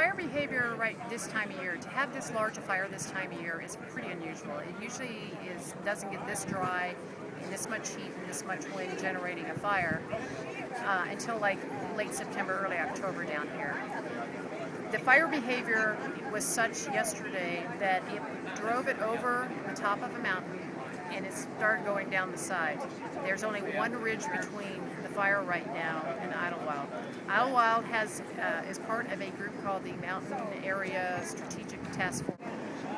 fire behavior right this time of year, to have this large a fire this time of year is pretty unusual. It usually doesn't get this dry, and this much heat and this much wind generating a fire until like late September, early October down here. The fire behavior was such yesterday that it drove it over the top of a mountain and it started going down the side. There's only one ridge between the fire right now and Idyllwild. Idyllwild is part of a group called the Mountain Area Strategic Task Force.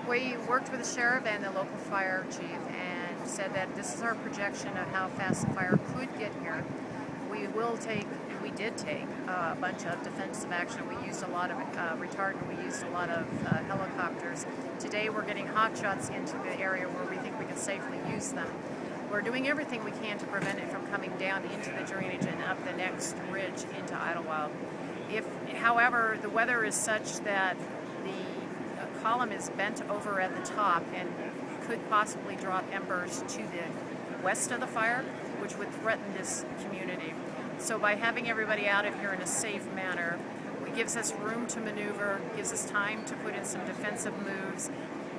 We worked with the sheriff and the local fire chief and said that this is our projection of how fast the fire could get here. We did take a bunch of defensive action. We used a lot of retardant. We used a lot of helicopters. Today we're getting hot shots into the area where we think we can safely use them. We're doing everything we can to prevent it from coming down into the drainage and up the next ridge into Idyllwild. However, the weather is such that the column is bent over at the top and could possibly drop embers to the west of the fire, which would threaten this community. So by having everybody out of here in a safe manner, it gives us room to maneuver, gives us time to put in some defensive moves.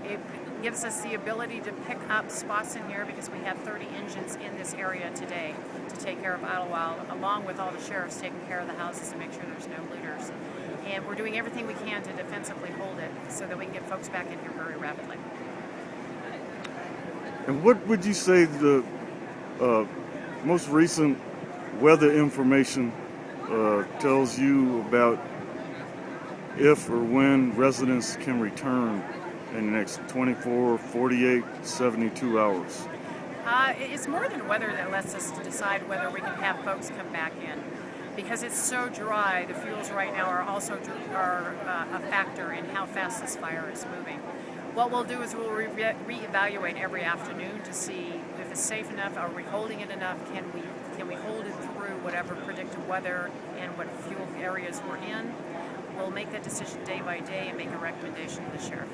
It gives us the ability to pick up spots in here because we have 30 engines in this area today to take care of Idyllwild, along with all the sheriffs taking care of the houses to make sure there's no looters. And we're doing everything we can to defensively hold it so that we can get folks back in here very rapidly. And what would you say the most recent weather information tells you about if or when residents can return in the next 24, 48, 72 hours? It's more than weather that lets us decide whether we can have folks come back in. Because it's so dry, the fuels right now are also a factor in how fast this fire is moving. What we'll do is we'll reevaluate every afternoon to see if it's safe enough, are we holding it enough, can we hold it through whatever predicted weather and what fuel areas we're in. We'll make that decision day by day and make a recommendation to the sheriff.